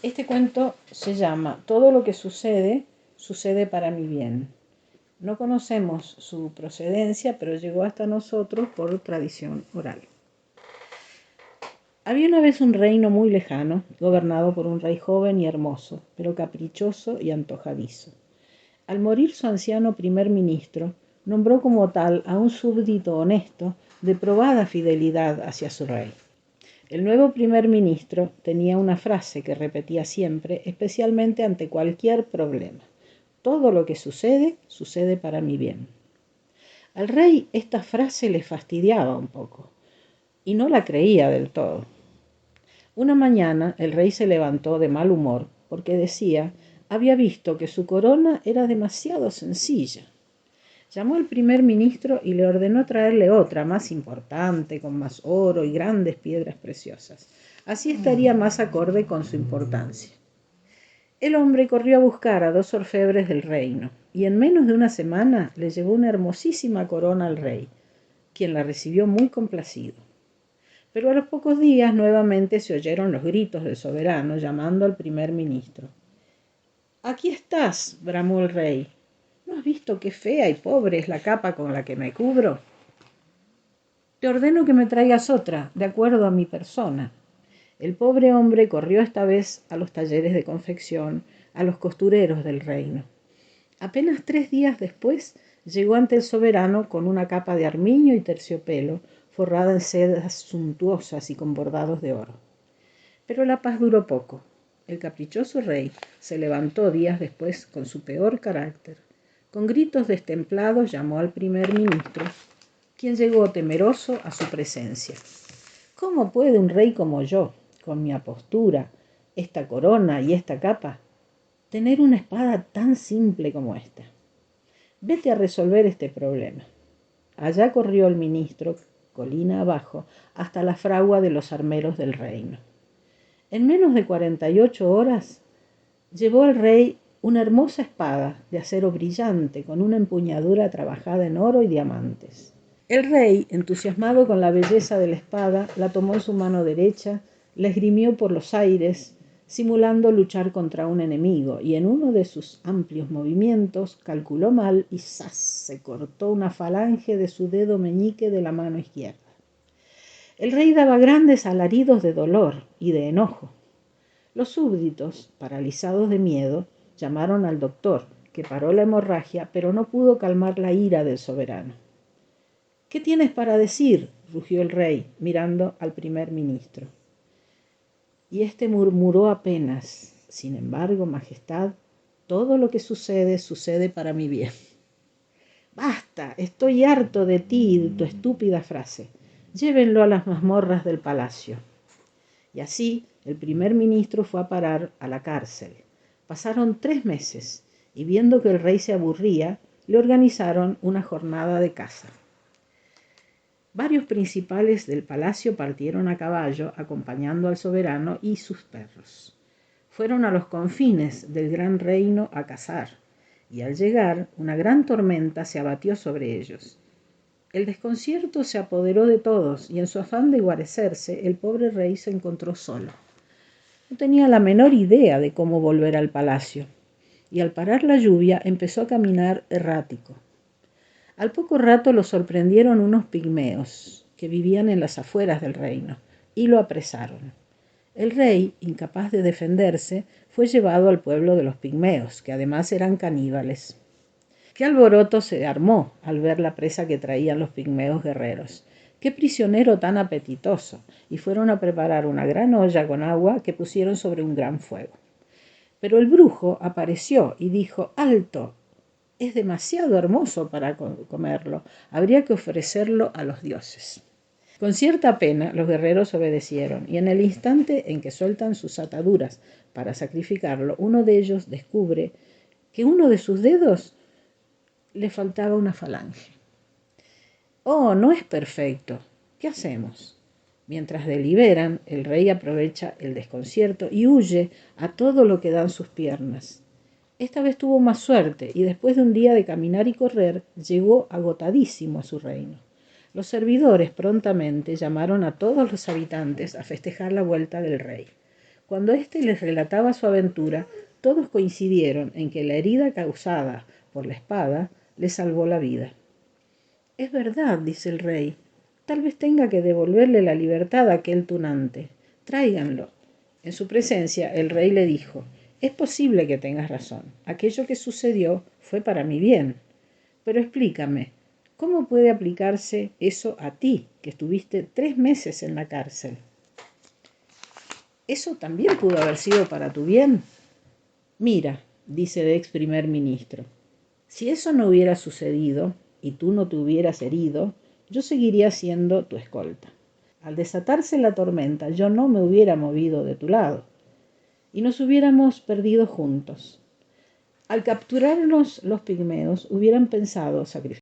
Este cuento se llama Todo lo que sucede, sucede para mi bien. No conocemos su procedencia, pero llegó hasta nosotros por tradición oral. Había una vez un reino muy lejano, gobernado por un rey joven y hermoso, pero caprichoso y antojadizo. Al morir su anciano primer ministro, nombró como tal a un súbdito honesto de probada fidelidad hacia su rey. El nuevo primer ministro tenía una frase que repetía siempre, especialmente ante cualquier problema. Todo lo que sucede, sucede para mi bien. Al rey esta frase le fastidiaba un poco y no la creía del todo. Una mañana el rey se levantó de mal humor porque decía, había visto que su corona era demasiado sencilla. Llamó al primer ministro y le ordenó traerle otra más importante, con más oro y grandes piedras preciosas. Así estaría más acorde con su importancia. El hombre corrió a buscar a 2 orfebres del reino, y en menos de una semana le llevó una hermosísima corona al rey, quien la recibió muy complacido. Pero a los pocos días nuevamente se oyeron los gritos del soberano llamando al primer ministro. «Aquí estás», bramó el rey. «¿No has visto qué fea y pobre es la capa con la que me cubro? Te ordeno que me traigas otra, de acuerdo a mi persona». El pobre hombre corrió esta vez a los talleres de confección, a los costureros del reino. Apenas 3 días después llegó ante el soberano con una capa de armiño y terciopelo, forrada en sedas suntuosas y con bordados de oro. Pero la paz duró poco. El caprichoso rey se levantó días después con su peor carácter. Con gritos destemplados llamó al primer ministro, quien llegó temeroso a su presencia. ¿Cómo puede un rey como yo, con mi apostura, esta corona y esta capa, tener una espada tan simple como esta? Vete a resolver este problema. Allá corrió el ministro, colina abajo, hasta la fragua de los armeros del reino. En menos de 48 horas llevó al rey una hermosa espada de acero brillante con una empuñadura trabajada en oro y diamantes. El rey, entusiasmado con la belleza de la espada, la tomó en su mano derecha, la esgrimió por los aires, simulando luchar contra un enemigo, y en uno de sus amplios movimientos calculó mal y ¡zas!, se cortó una falange de su dedo meñique de la mano izquierda. El rey daba grandes alaridos de dolor y de enojo. Los súbditos, paralizados de miedo, llamaron al doctor, que paró la hemorragia, pero no pudo calmar la ira del soberano. «¿Qué tienes para decir?», rugió el rey, mirando al primer ministro. Y éste murmuró apenas, «Sin embargo, majestad, todo lo que sucede, sucede para mi bien». «Basta, estoy harto de ti y de tu estúpida frase. Llévenlo a las mazmorras del palacio». Y así el primer ministro fue a parar a la cárcel. Pasaron 3 meses y viendo que el rey se aburría, le organizaron una jornada de caza. Varios principales del palacio partieron a caballo acompañando al soberano y sus perros. Fueron a los confines del gran reino a cazar, y al llegar una gran tormenta se abatió sobre ellos. El desconcierto se apoderó de todos y en su afán de guarecerse el pobre rey se encontró solo. No tenía la menor idea de cómo volver al palacio y al parar la lluvia empezó a caminar errático. Al poco rato lo sorprendieron unos pigmeos que vivían en las afueras del reino y lo apresaron. El rey, incapaz de defenderse, fue llevado al pueblo de los pigmeos, que además eran caníbales. Qué alboroto se armó al ver la presa que traían los pigmeos guerreros. ¡Qué prisionero tan apetitoso! Y fueron a preparar una gran olla con agua que pusieron sobre un gran fuego. Pero el brujo apareció y dijo, «¡Alto! Es demasiado hermoso para comerlo. Habría que ofrecerlo a los dioses». Con cierta pena los guerreros obedecieron, y en el instante en que sueltan sus ataduras para sacrificarlo, uno de ellos descubre que uno de sus dedos le faltaba una falange. «Oh, no es perfecto. ¿Qué hacemos?». Mientras deliberan, el rey aprovecha el desconcierto y huye a todo lo que dan sus piernas. Esta vez tuvo más suerte y después de un día de caminar y correr, llegó agotadísimo a su reino. Los servidores prontamente llamaron a todos los habitantes a festejar la vuelta del rey. Cuando éste les relataba su aventura, todos coincidieron en que la herida causada por la espada le salvó la vida. Es verdad, dice el rey. Tal vez tenga que devolverle la libertad a aquel tunante. Tráiganlo. En su presencia, el rey le dijo: es posible que tengas razón. Aquello que sucedió fue para mi bien. Pero explícame, ¿cómo puede aplicarse eso a ti, que estuviste 3 meses en la cárcel? ¿Eso también pudo haber sido para tu bien? Mira, dice el ex primer ministro, si eso no hubiera sucedido y tú no te hubieras herido, yo seguiría siendo tu escolta. Al desatarse la tormenta, yo no me hubiera movido de tu lado y nos hubiéramos perdido juntos. Al capturarnos los pigmeos, hubieran pensado sacrificar